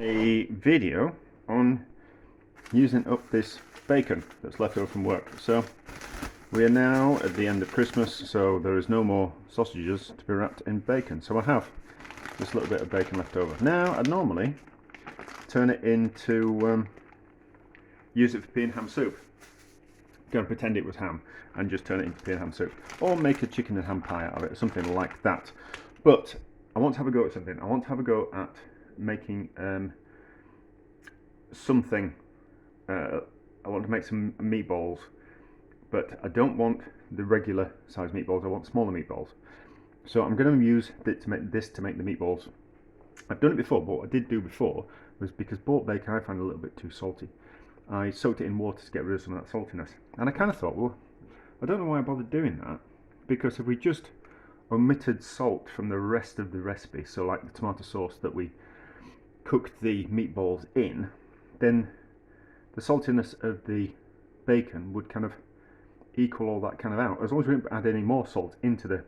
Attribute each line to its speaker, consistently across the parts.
Speaker 1: a video on using up this bacon that's left over from work. So we are now at the end of Christmas, so there is no more sausages to be wrapped in bacon. So I have this little bit of bacon left over. Now I'd normally turn it into use it for pea and ham soup. Going to pretend it was ham and just turn it into pea and ham soup, or make a chicken and ham pie out of it, or something like that. But I want to have a go at something. I want to have a go at making something. I want to make some meatballs, but I don't want the regular size meatballs. I want smaller meatballs. So I'm going to use this to make the meatballs. I've done it before, but what I did do before was, because bought bacon I found a little bit too salty, I soaked it in water to get rid of some of that saltiness. And I kind of thought, well, I don't know why I bothered doing that, because if we just omitted salt from the rest of the recipe, so like the tomato sauce that we cooked the meatballs in, then the saltiness of the bacon would kind of equal all that kind of out. As long as we don't add any more salt into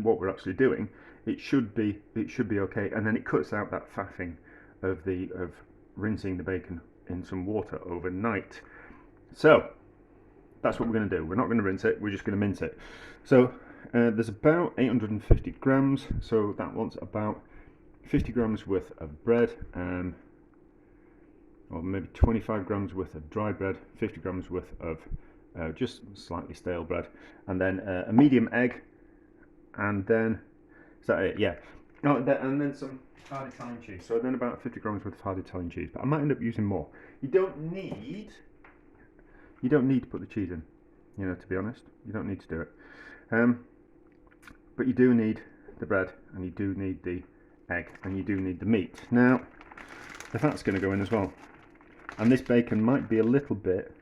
Speaker 1: what we're actually doing, it should be okay. And then it cuts out that faffing of rinsing the bacon in some water overnight. So that's what we're going to do. We're not going to rinse it, we're just going to mince it. So there's about 850 grams, so that wants about 50 grams worth of bread, or maybe 25 grams worth of dry bread, 50 grams worth of just slightly stale bread, and then a medium egg, and then is that it? Yeah. Oh, and then some hard Italian cheese. So then about 50 grams worth of hard Italian cheese, but I might end up using more. You don't need to put the cheese in, you know, to be honest. You don't need to do it. But you do need the bread, and you do need the egg, and you do need the meat. Now, the fat's going to go in as well. And this bacon might be a little bit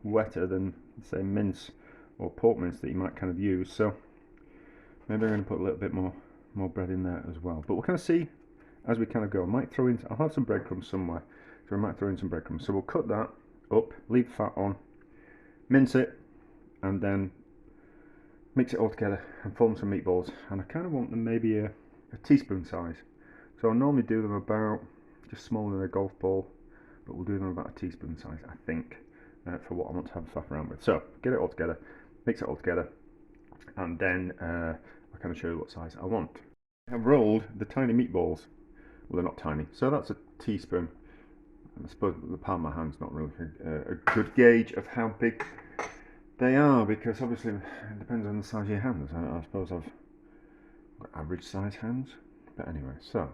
Speaker 1: wetter than, say, mince or pork mince that you might kind of use. So maybe I'm going to put a little bit more bread in there as well. But we'll kind of see as we kind of go. I'll have some breadcrumbs somewhere, so I might throw in some breadcrumbs. So we'll cut that up, leave the fat on, mince it, and then mix it all together and form some meatballs. And I kind of want them maybe a teaspoon size. So I normally do them about just smaller than a golf ball, but we'll do them about a teaspoon size, I think, for what I want to have faff around with. So get it all together, mix it all together, and then I'll kind of show you what size I want. I've rolled the tiny meatballs. Well, they're not tiny, so that's a teaspoon. And I suppose the palm of my hand's not really a good gauge of how big they are, because obviously it depends on the size of your hands. I suppose I've got average size hands, but anyway, so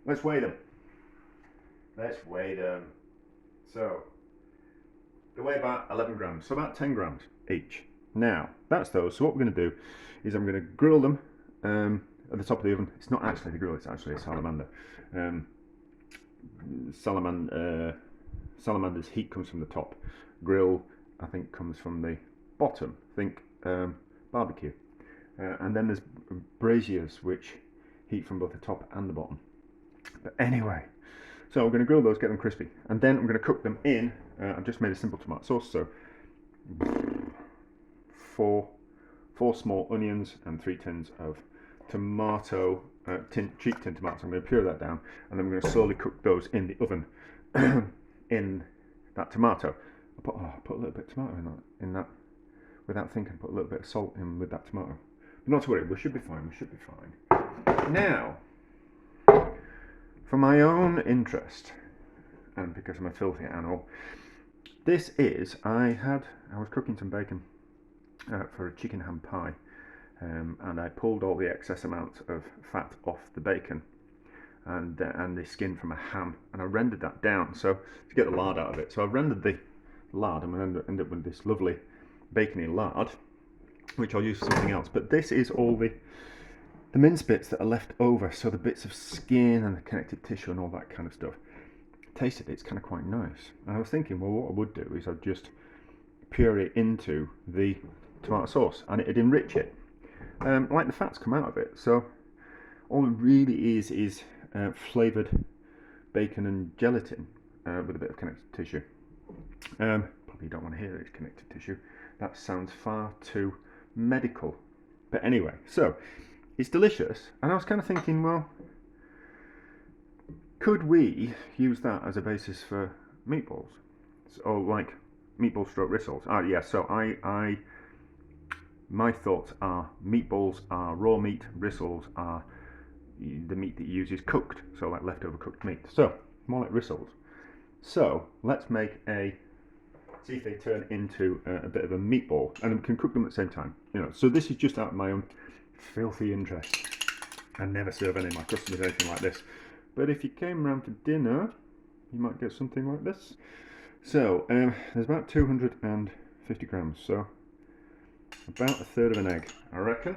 Speaker 1: let's weigh them. So they weigh about 11 grams, so about 10 grams each. Now that's those. So what we're going to do is I'm going to grill them at the top of the oven. It's not actually the grill; it's actually a salamander. Salamander's heat comes from the top. Grill, I think, comes from the bottom. Think barbecue. And then there's braziers, which heat from both the top and the bottom. But anyway, so we're going to grill those, get them crispy, and then I'm going to cook them in. I've just made a simple tomato sauce, so four small onions and 3 tins of tomato, cheap tin tomatoes. I'm going to pure that down, and then we're going to slowly cook those in the oven in that tomato. I put a little bit of tomato in that without thinking. Put a little bit of salt in with that tomato. But not to worry, we should be fine. Now, for my own interest, and because I'm a filthy animal, I was cooking some bacon for a chicken ham pie, and I pulled all the excess amount of fat off the bacon and the skin from a ham, and I rendered that down so to get the lard out of it. So I rendered the lard, and I'm going to end up with this lovely bacony lard, which I'll use for something else. But this is all the mince bits that are left over, so the bits of skin and the connective tissue and all that kind of stuff. Tasted it, it's kind of quite nice. And I was thinking, well, what I would do is I'd just puree it into the tomato sauce, and it'd enrich it. Like the fats come out of it, so all it really is flavoured bacon and gelatin with a bit of connective tissue. Probably don't want to hear it's connective tissue. That sounds far too medical. But anyway, so it's delicious. And I was kind of thinking, well, could we use that as a basis for meatballs? Or like meatball stroke rissoles? Yeah, so my thoughts are meatballs are raw meat, rissoles are the meat that you use is cooked, so like leftover cooked meat. So, more like rissoles. So, let's make see if they turn into a bit of a meatball, and we can cook them at the same time. So this is just out of my own filthy interest. I never serve any of my customers anything like this. But if you came round for dinner, you might get something like this. So, there's about 250 grams, so about a third of an egg, I reckon.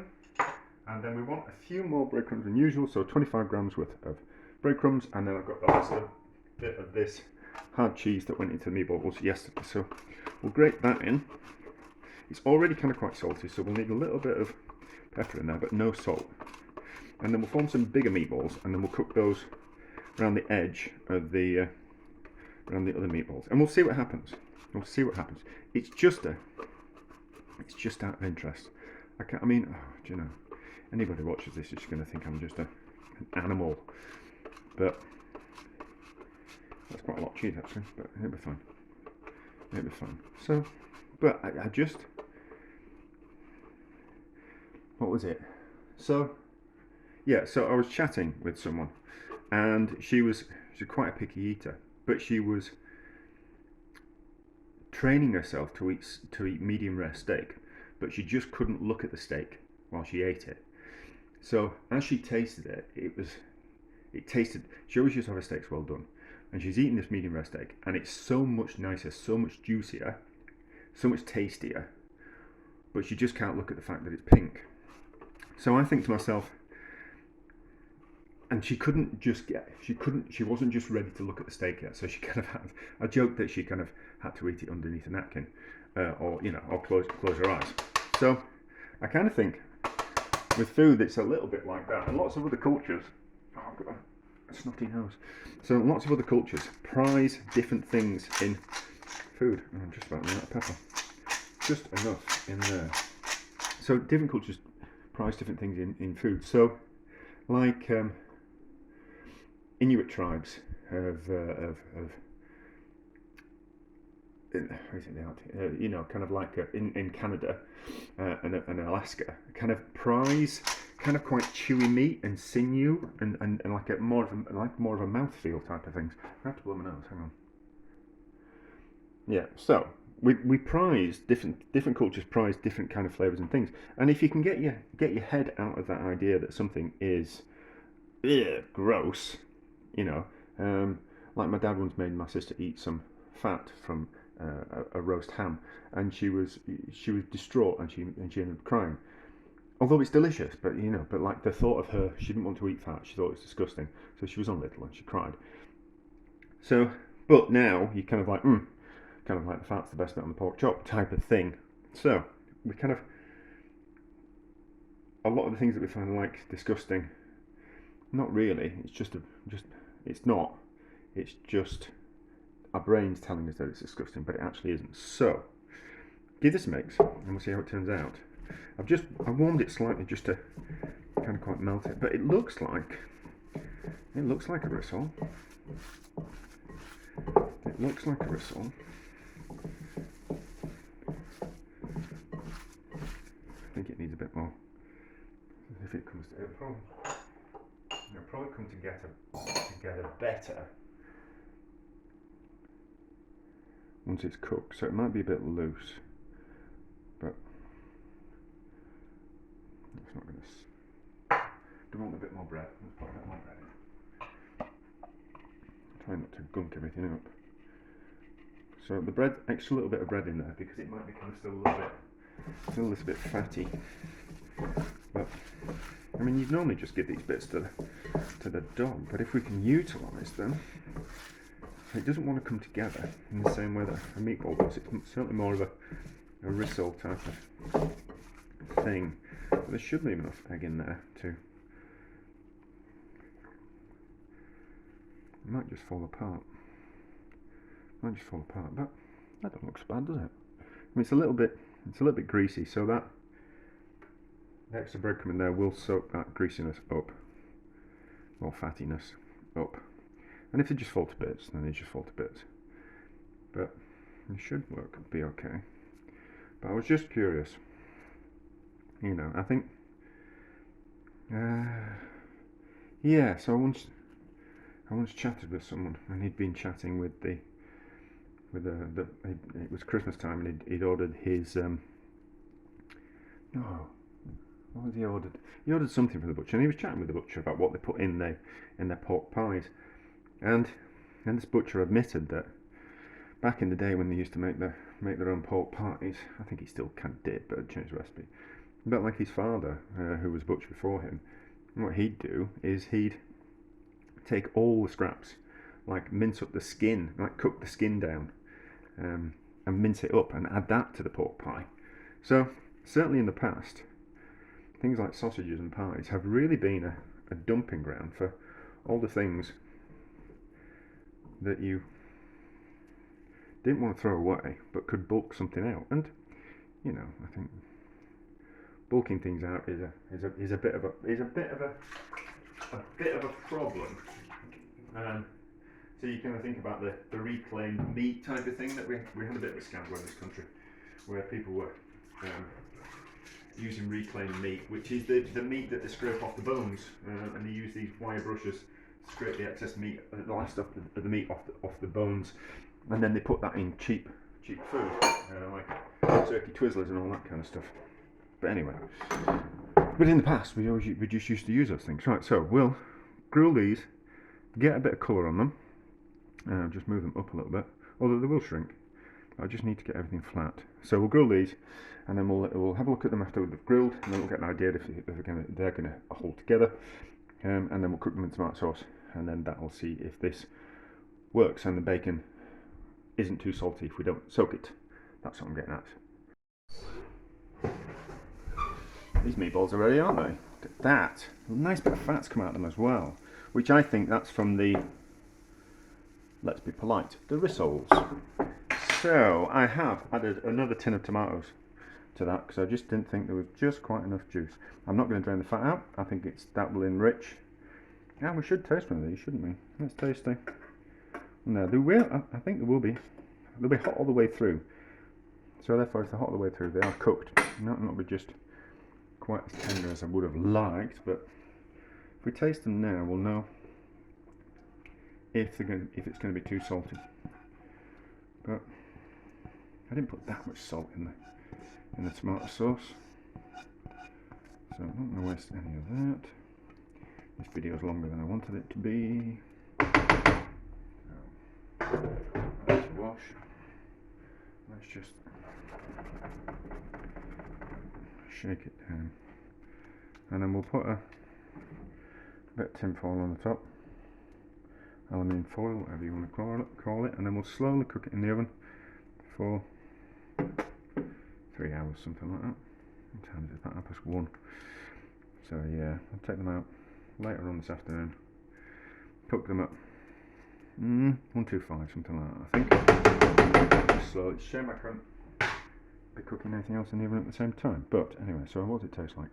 Speaker 1: And then we want a few more breadcrumbs than usual, so 25 grams worth of breadcrumbs, and then I've got the last bit of this hard cheese that went into the meatballs yesterday. So we'll grate that in. It's already kind of quite salty, so we'll need a little bit of pepper in there, but no salt. And then we'll form some bigger meatballs, and then we'll cook those around the edge of the around the other meatballs, and we'll see what happens. We'll see what happens. It's just out of interest. I mean, do you know? Anybody who watches this is going to think I'm just an animal, but that's quite a lot of cheese actually, but it'll be fine. It'll be fine. So, but I just, what was it? So, yeah, so I was chatting with someone, and she's quite a picky eater, but she was training herself to eat medium rare steak, but she just couldn't look at the steak while she ate it. So as she tasted it, it tasted, she always used to have her steaks well done, and she's eating this medium rare steak, and it's so much nicer, so much juicier, so much tastier, but she just can't look at the fact that it's pink. So I think to myself, and she wasn't just ready to look at the steak yet, so she kind of had, I joked that she kind of had to eat it underneath a napkin, or close her eyes. So I kind of think, with food, it's a little bit like that, and lots of other cultures. Oh, I've got a snotty nose. So lots of other cultures prize different things in food. Oh, I'm just about running out of pepper. Just enough in there. So different cultures prize different things in food. So, like Inuit tribes of kind of like in Canada and Alaska, kind of prize kind of quite chewy meat and sinew and like more of a mouthfeel type of things. I have to blow my nose. Hang on. Yeah. So we prize different cultures prize different kind of flavors and things. And if you can get your head out of that idea that something is gross, like my dad once made my sister eat some fat from a roast ham, and she was distraught, and she ended up crying. Although it's delicious, but like the thought of her, she didn't want to eat fat. She thought it was disgusting, so she was on little and she cried. So, but now you kind of like the fat's the best bit on the pork chop type of thing. So we kind of, a lot of the things that we find like disgusting, not really. It's not. It's just our brain's telling us that it's disgusting, but it actually isn't. So, give this a mix, and we'll see how it turns out. I warmed it slightly just to kind of quite melt it, but it looks like a rissole. It looks like a rissole. I think it needs a bit more. If it comes to, it'll probably come together better once it's cooked, so it might be a bit loose, but it's not going to. Do you want a bit more bread? Let's put a bit more bread in. Try not to gunk everything up. So the bread, extra little bit of bread in there because it might become still a little bit fatty. But I mean, you'd normally just give these bits to the dog, but if we can utilise them. It doesn't want to come together in the same way that a meatball does. It's certainly more of a rissole type of thing. But there should leave enough egg in there to. It might just fall apart. But that don't look so bad, does it? I mean, it's a little bit greasy, so that the extra breadcrumb in there will soak that greasiness up, or fattiness up. And if they just fall to bits, then they just fall to bits. But it should work, be okay. But I was just curious. You know, I think, yeah. So I once chatted with someone, and he'd been chatting with it was Christmas time, and he'd ordered his what was he ordered? He ordered something from the butcher, and he was chatting with the butcher about what they put in their pork pies, and this butcher admitted that back in the day when they used to make their own pork pies, I think he still kind of did, but changed the recipe. But like his father, who was butcher before him, what he'd do is he'd take all the scraps, like mince up the skin, like cook the skin down, and mince it up and add that to the pork pie. So certainly in the past, things like sausages and pies have really been a dumping ground for all the things that you didn't want to throw away but could bulk something out. And you know, I think bulking things out is a bit of a problem. So you kind of think about the reclaimed meat type of thing that we had a bit of a scandal in this country, where people were using reclaimed meat, which is the meat that they scrape off the bones, and they use these wire brushes to scrape the excess meat, the last of the meat off the bones, and then they put that in cheap food, like turkey twizzlers and all that kind of stuff. But anyway, but in the past we just used to use those things. Right, so we'll grill these, get a bit of colour on them, just move them up a little bit, although they will shrink. I just need to get everything flat. So we'll grill these, and then we'll have a look at them after they've grilled, and then we'll get an idea if they're going to hold together, and then we'll cook them in tomato sauce, and then that will see if this works and the bacon isn't too salty if we don't soak it. That's what I'm getting at. These meatballs are ready, aren't they? Look at that. A nice bit of fat's come out of them as well, which I think that's from the, let's be polite, the Rissoles. So I have added another tin of tomatoes to that because I just didn't think there was just quite enough juice. I'm not going to drain the fat out. I think that will enrich. Yeah, we should taste one of these, shouldn't we? Let's taste them. No, they will. I think they will be. They'll be hot all the way through. So therefore, if they're hot all the way through, they are cooked. Not be just quite as tender as I would have liked. But if we taste them now, we'll know if it's going to be too salty. But I didn't put that much salt in the tomato sauce, so I'm not going to waste any of that. This video is longer than I wanted it to be. So, let's wash. Let's just shake it down, and then we'll put a bit of tin foil on the top, aluminium foil, whatever you want to call it, and then we'll slowly cook it in the oven for 3 hours, something like that. What time is it? About 1:30. So yeah, I'll take them out later on this afternoon, cook them up 125, something like that, I think. Just slowly. It's a shame I can't be cooking anything else in the oven at the same time, but anyway, so what does it taste like?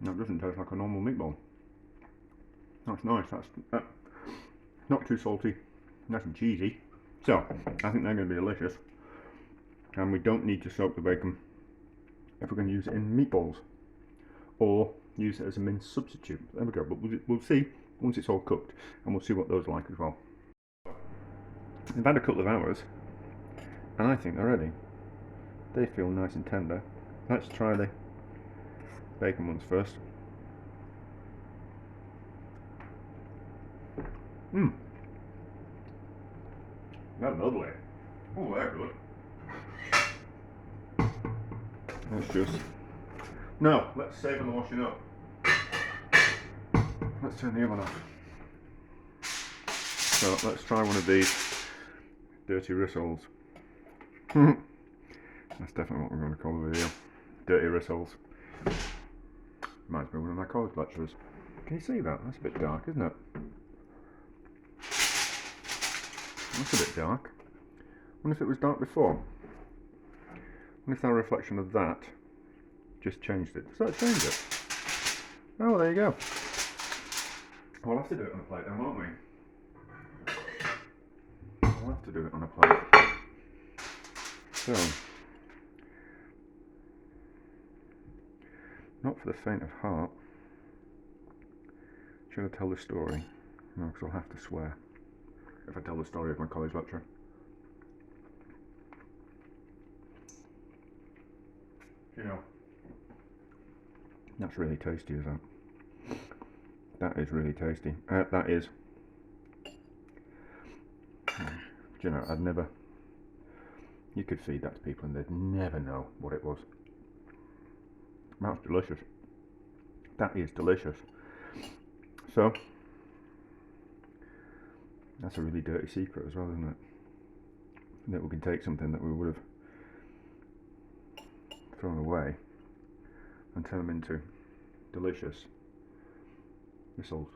Speaker 1: That doesn't taste like a normal meatball. That's nice. That's not too salty, nice and cheesy. So I think they're going to be delicious. And we don't need to soak the bacon if we're going to use it in meatballs, or use it as a mince substitute. There we go. But we'll see once it's all cooked, and we'll see what those are like as well. They've had a couple of hours, and I think they're ready. They feel nice and tender. Let's try the bacon ones first. That's lovely. Oh, they're good. Let's just... No, let's save on the washing up. Let's turn the oven off. So let's try one of these dirty Rissoles. That's definitely what we're going to call the video. Dirty Rissoles. Reminds me of one of my college lecturers. Can you see that? That's a bit dark, isn't it? That's a bit dark. wonder if it was dark before. Wonder if that reflection of that just changed it. Does that change it? Oh, there you go. We'll have to do it on a plate then, won't we? We'll have to do it on a plate. So, not for the faint of heart. Should I tell the story? No, because I'll have to swear if I tell the story of my college lecture. You know, that's really tasty, is that? That is really tasty. That is. Do you know, I'd never. You could feed that to people and they'd never know what it was. That's delicious. That is delicious. So, that's a really dirty secret as well, isn't it? That we can take something that we would have thrown away and turn them into delicious Rissoles.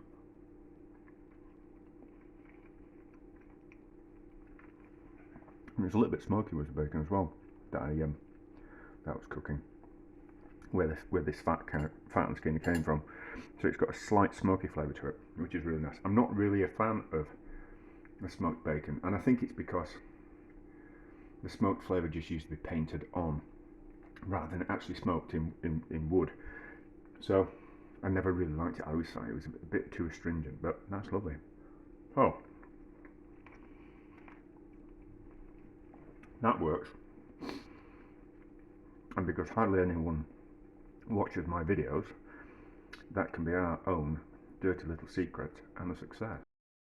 Speaker 1: And it's a little bit smoky with the bacon as well that that was cooking. Where this fat and skin came from, so it's got a slight smoky flavour to it, which is really nice. I'm not really a fan of the smoked bacon, and I think it's because the smoked flavour just used to be painted on rather than actually smoked in wood. So I never really liked it. I always thought it was a bit too astringent, but that's lovely. Oh, that works. And because hardly anyone watches my videos, that can be our own dirty little secret and a success.